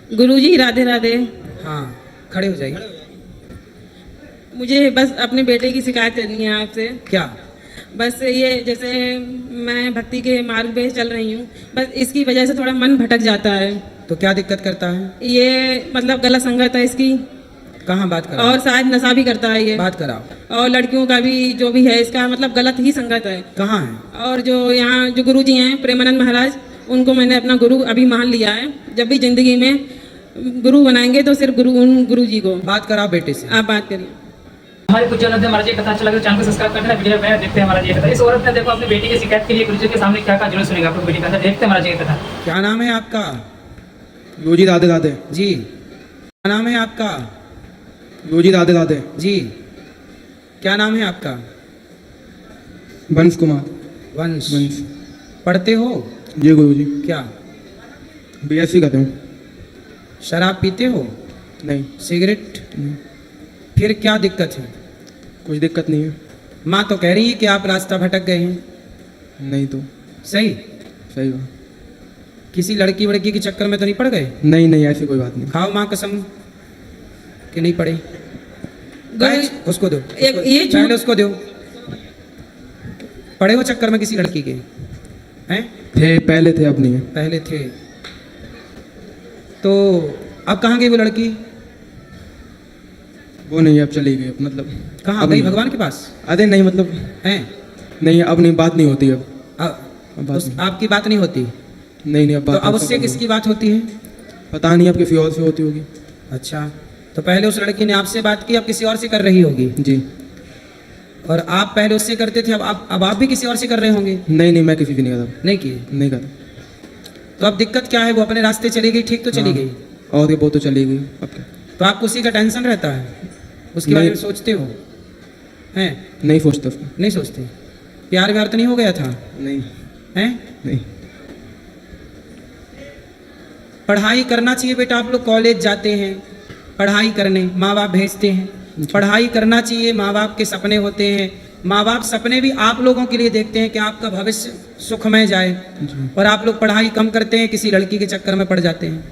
गुरुजी राधे राधे। हाँ, खड़े हो जाइए। मुझे बस अपने बेटे की शिकायत करनी है आपसे। क्या? बस ये जैसे मैं भक्ति के मार्ग पे चल रही हूँ, बस इसकी वजह से थोड़ा मन भटक जाता है। तो क्या दिक्कत करता है? ये मतलब गलत संगत है इसकी, कहाँ बात कराओ? और शायद नशा भी करता है ये, बात कराओ। और लड़कियों का भी जो भी है इसका मतलब गलत ही संगत है। कहाँ है? और जो यहाँ जो गुरुजी हैं प्रेमानंद महाराज, उनको मैंने अपना गुरु अभी मान लिया है। जब भी जिंदगी में गुरु बनाएंगे तो सिर्फ उन गुरुजी को। बात कराओ बेटे से। आप बात करिए। हमारे कुछ चैनल महाराज कथा अच्छा लगे चैनल को सब्सक्राइब कर देना, वीडियो में देखते हैं महाराज ये कथा। इस औरत ने देखो अपनी बेटी की शिकायत के लिए गुरुजी के सामने क्या कहा, जरूर सुनेगा आपको बेटी का। देखते हैं महाराज ये कथा। क्या नाम है आपका? गुरुजी राधे राधे। जी। क्या नाम है आपका? गुरुजी राधे राधे। जी। क्या नाम है आपका? वंश कुमार। वंश। वंश। पढ़ते हो? जी गुरुजी। क्या? बीएससी करते हूँ। शराब पीते हो? नहीं। सिगरेट? नहीं। फिर क्या दिक्कत है? कुछ दिक्कत नहीं है। माँ तो कह रही है कि आप रास्ता भटक गए हैं। नहीं तो सही? सही बात। किसी लड़की वड़की के चक्कर में तो नहीं पड़ गए? नहीं नहीं, ऐसी कोई बात नहीं। खाओ माँ कसम कि नहीं पड़े। उसको दो। ये पहले उसको दो। पड़े हो चक्कर में किसी लड़की के? हैं? थे, पहले थे, अब नहीं है। पहले थे। तो अब कहाँ गई वो लड़की? वो नहीं, अब चली गई। अब मतलब कहाँ अब गई? नहीं। भगवान के पास? अरे नहीं, मतलब हैं? नहीं, अब नहीं, बात नहीं होती अब। अब बात नहीं। आपकी बात नहीं होती? नहीं नहीं, अब तो बात अब उससे किसकी बात होती है? पता नहीं, अब किसी और से होती होगी। अच्छा, तो पहले उस लड़की ने आपसे बात की, अब किसी और से कर रही होगी। जी। और आप पहले उससे करते थे, अब आप भी किसी और से कर रहे होंगे। नहीं नहीं, मैं किसी की नहीं करता। नहीं किए? नहीं करता। तो अब दिक्कत क्या है? वो अपने रास्ते चली गई, ठीक तो चली हाँ। गई। और ये वो तो चली गई। अब क्या? तो आपको उसी का टेंशन रहता है? उसके बारे में सोचते हो? हैं? नहीं सोचता उसको। नहीं सोचते? प्यार व्यार तो नहीं हो गया था? नहीं। हैं? नहीं। पढ़ाई करना चाहिए बेटा। आप लोग कॉलेज जाते हैं पढ़ाई करने, माँ बाप भेजते हैं। पढ़ाई करना चाहिए, माँ बाप के सपने होते हैं। माँ बाप सपने भी आप लोगों के लिए देखते हैं कि आपका भविष्य सुखमय जाए। और आप लोग पढ़ाई कम करते हैं, किसी लड़की के चक्कर में पड़ जाते हैं।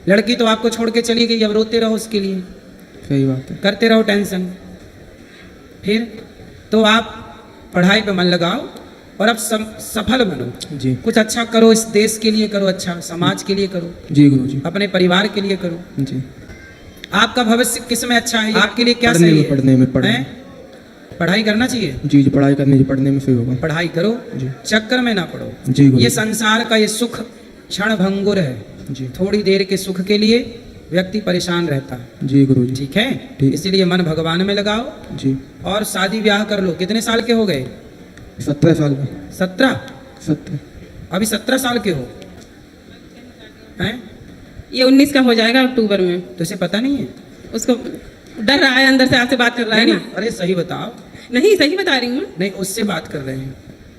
लड़की तो आपको छोड़ के चली गई, अब रोते रहो उसके लिए, सही बात है। करते रहो टेंशन। फिर तो आप पढ़ाई पे मन लगाओ और अब सफल बनो। जी। कुछ अच्छा करो, इस देश के लिए करो, अच्छा समाज के लिए करो, जी गुरुजी। अपने परिवार के लिए करो। जी। आपका भविष्य किस में अच्छा है? आपके लिए क्या पढ़ने सही में, है? पढ़ने में, पढ़ने हैं? पढ़ाई करना चाहिए। जी जी, पढ़ाई करनी चाहिए, पढ़ने में सही होगा। पढ़ाई करो, जी। चक्कर में ना पड़ो। जी गुरुजी। ये संसार का ये सुख क्षण भंगुर है। जी। थोड़ी देर के सुख के लिए व्यक्ति परेशान रहता है। जी गुरुजी। ठीक है? ठीक। इसीलिए मन भगवान में लगाओ जी। और शादी ब्याह कर लो। कितने साल के हो गए? 17 साल का। 17? 17। अभी 17 साल के हो हैं? ये 19 का हो जाएगा अक्टूबर में। तो इसे पता नहीं है? उसको डर रहा है, अंदर से आपसे बात कर रहा है नहीं, ना। अरे सही बताओ। नहीं, सही बता रही हूँ। नहीं, उससे बात कर रहे हैं।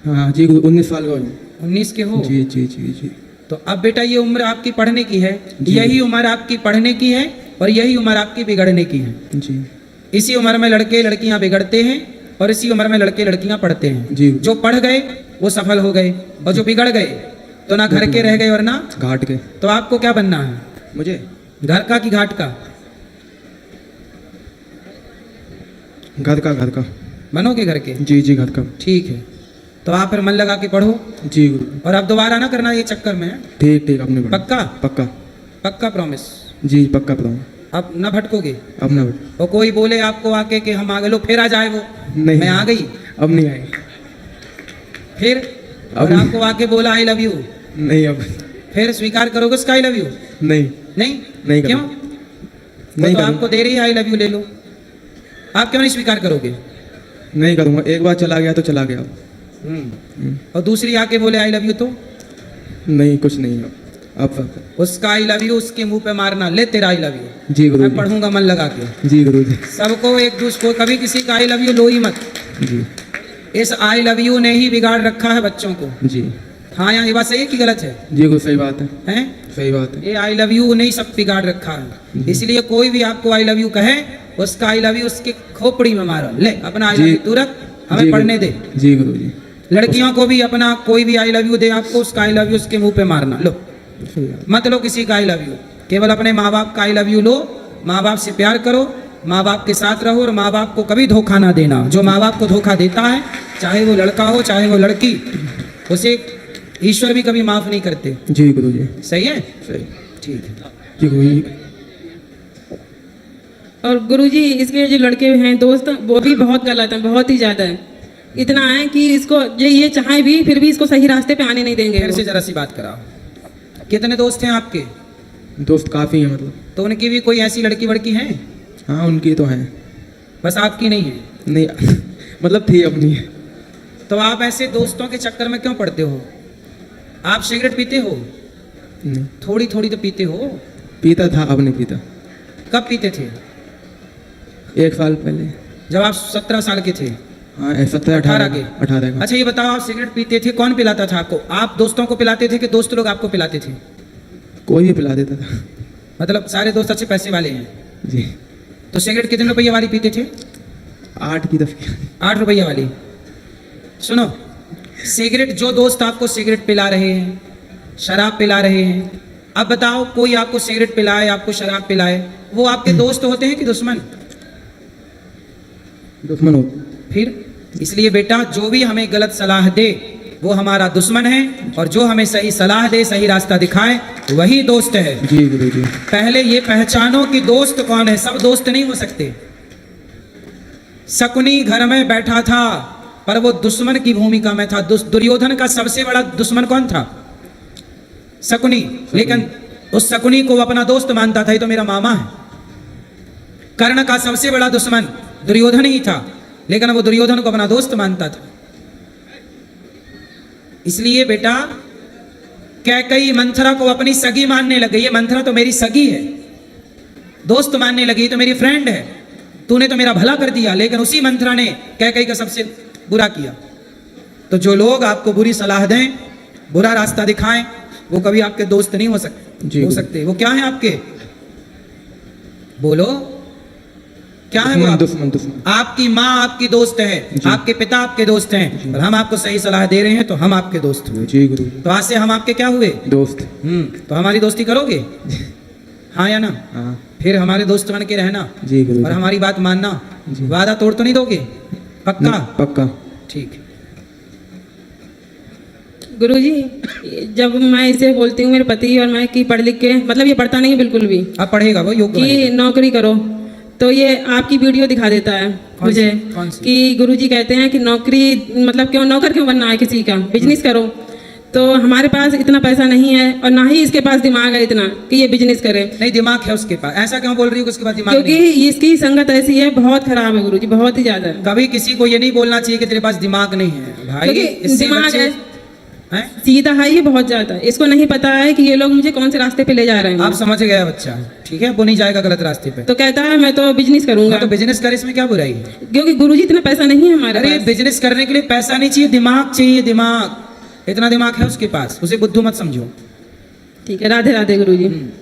हाँ जी गुरु, 19 साल का हूँ। 19 के हो? जी जी जी जी। तो अब बेटा ये उम्र आपकी पढ़ने की है। जी। यही उम्र आपकी पढ़ने की है और यही उम्र आपकी बिगड़ने की है। जी। इसी उम्र में लड़के लड़कियां बिगड़ते हैं और इसी उम्र में लड़के लड़कियां पढ़ते हैं। जी। जो पढ़ गए वो सफल हो गए और जो बिगड़ गए तो ना घर के रह गए और ना घाट के। तो आपको क्या बनना है? मुझे घर का कि घाट का? घर का, घर का। बनोगे घर के? जी जी, घर का। ठीक है, तो आप फिर मन लगा के पढ़ो जी गुरु। और अब दोबारा ना करना ये चक्कर में। ठीक ठीक, अपने पढ़ा। पक्का? पक्का। पक्का प्रॉमिस? जी पक्का पढ़ाऊँ। अब ना भटकोगे? अब ना बेटा। और कोई बोले आपको आके कि हम आ गए, लो फिर आ जाए वो नहीं। मैं आ गई, अब नहीं आएगी। फिर अब और नहीं। आपको आके बोला आई लव यू, नहीं अब फिर स्वीकार करोगे उसका आई लव यू? नहीं। नहीं? नहीं क्यों? करूँगा। नहीं नहीं तो आपको दे रही है आई लव यू, ले लो। आप क्यों नहीं स्वीकार करोगे? नहीं करूँगा। एक बार चला गया तो चला गया। और दूसरी आके बोले आई लव यू तो? नहीं, कुछ नहीं। अब उसका आई लव यू उसके मुंह पे मारना, ले तेरा आई लव यू। जी गुरु मैं जी। पढ़ूंगा मन लगा के। जी गुरु जी। सबको एक दूसरे को, कभी किसी का आई लव यू लो ही मत। जी इस आई लव यू ने ही बिगाड़ रखा है बच्चों को। जी। हाँ, यहाँ ये बात सही है कि गलत है? जी गुरु, सही बात है। हैं? सही बात है। ये आई लव यू ने ही सब बिगाड़ रखा है। इसलिए कोई भी आपको आई लव यू कहे, उसका आई लव यू उसकी खोपड़ी में मारो। ले अपना आई लव यू तू रख, हमें जी पढ़ने दे। जी गुरु जी। लड़कियों को भी अपना कोई भी आई लव यू दे आपको, उसका आई लव यू उसके मुंह पे मारना। लो सही बात। मत लो किसी का आई लव यू, केवल अपने माँ बाप का आई लव यू लो। माँ बाप से प्यार करो, माँ बाप के साथ रहो, और माँ बाप को कभी धोखा ना देना। जो माँ बाप को धोखा देता है, चाहे वो लड़का हो चाहे वो लड़की, उसे ईश्वर भी कभी माफ नहीं करते। जी गुरुजी। सही है? सही। ठीक है। जी गुरुजी। और गुरुजी इसके जो लड़के हैं दोस्त, वो भी बहुत गलत हैं, बहुत ही ज़्यादा है। इतना है कि इसको ये चाहे भी, फिर भी इसको सही रास्ते पे आने नहीं देंगे फिर वो। से जरा सी बात कराओ। कितने दोस्त हैं आपके? दोस्त काफ़ी हैं मतलब। तो उनकी भी कोई ऐसी लड़की वड़की है? हाँ उनकी तो हैं। बस आपकी नहीं है? नहीं मतलब थी अपनी। तो आप ऐसे दोस्तों के चक्कर में क्यों पड़ते हो? आप सिगरेट पीते हो? नहीं थोड़ी थोड़ी तो पीते हो। पीता था, अब नहीं पीता। कब पीते थे? 1 साल पहले। जब आप 17 साल के थे? हाँ 17 18 18 के? 18 का। अच्छा ये बताओ, आप सिगरेट पीते थे, कौन पिलाता था आपको? आप दोस्तों को पिलाते थे कि दोस्त लोग आपको पिलाते थे? कोई भी पिला देता था। मतलब सारे दोस्त अच्छे पैसे वाले हैं? जी। तो सिगरेट कितने रुपये वाली पीते थे? 8 की 10 की। 8 रुपये वाली। सुनो, सिगरेट, जो दोस्त आपको सिगरेट पिला रहे हैं, शराब पिला रहे हैं, अब बताओ कोई आपको सिगरेट पिलाए, आपको शराब पिलाए, वो आपके दोस्त होते हैं कि दुश्मन? दुश्मन हो। फिर इसलिए बेटा, जो भी हमें गलत सलाह दे वो हमारा दुश्मन है, और जो हमें सही सलाह दे, सही रास्ता दिखाए, वही दोस्त है। जी गुरुजी। पहले ये पहचानो कि दोस्त कौन है। सब दोस्त नहीं हो सकते। शकुनी घर में बैठा था, पर वो दुश्मन की भूमिका में था। दुर्योधन का सबसे बड़ा दुश्मन कौन था? शकुनी। लेकिन उस शकुनी को वो अपना दोस्त मानता था, ये तो मेरा मामा है। कर्ण का सबसे बड़ा दुश्मन दुर्योधन ही था, लेकिन वो दुर्योधन को अपना दोस्त मानता था। इसलिए बेटा, कैकई मंथरा को अपनी सगी मानने लगे। ये मंथरा तो मेरी सगी है, दोस्त मानने लगी, तो मेरी फ्रेंड है, तूने तो मेरा भला कर दिया। लेकिन उसी मंथरा ने कैकई का सबसे बुरा किया। तो जो लोग आपको बुरी सलाह दें, बुरा रास्ता दिखाएं, वो कभी आपके दोस्त नहीं हो सकते। वो क्या है आपके? बोलो, क्या है वो? दुश्मन दुश्मन। आपकी माँ आपकी दोस्त है, आपके पिता आपके दोस्त हैं, और हम आपको सही सलाह दे रहे हैं, तो हम आपके दोस्त हुए। जी गुरुजी। तो आज से हम आपके क्या हुए? दोस्त। तो हमारी दोस्ती करोगे? हाँ या ना? हाँ। फिर हमारे दोस्त बन के रहना, जी गुरुजी। और हमारी बात मानना। जी। वादा तोड़ तो नहीं दोगे? पक्का? पक्का। ठीक है। गुरुजी, जब मैं इसे बोलती हूँ मेरे पति और मैं कि पढ़ लिख के, मतलब ये पढ़ता नहीं है बिल्कुल भी, अब पढ़ेगा वो, योग्य कि बनेगा। नौकरी करो, तो ये आपकी वीडियो दिखा देता है मुझे कौन सी? कि गुरुजी कहते हैं कि नौकरी, मतलब क्यों नौकर क्यों बनना है किसी का, बिजनेस करो। तो हमारे पास इतना पैसा नहीं है, और ना ही इसके पास दिमाग है इतना कि ये बिजनेस करे। नहीं, दिमाग है उसके पास। ऐसा क्यों बोल रही हो कि उसके पास दिमाग क्योंकि नहीं? इसकी संगत ऐसी है, बहुत खराब है गुरुजी, बहुत ही ज्यादा। कभी किसी को ये नहीं बोलना चाहिए कि तेरे पास दिमाग नहीं है भाई। क्योंकि इससे दिमाग बच्चे- है, हैं? सीधा है ये, बहुत ज्यादा। इसको नहीं पता है कि ये लोग मुझे कौन से रास्ते पे ले जा रहे हैं। आप समझ गया बच्चा, ठीक है, वो नहीं जाएगा गलत रास्ते पे। तो कहता है मैं तो बिजनेस करूंगा, तो बिजनेस कर, इसमें क्या बुराई है? क्योंकि गुरुजी इतना पैसा नहीं है हमारे अरे पास। बिजनेस करने के लिए पैसा नहीं चाहिए, दिमाग चाहिए, दिमाग। इतना दिमाग है उसके पास, उसे बुद्धू मत समझो। ठीक है, राधे राधे गुरुजी।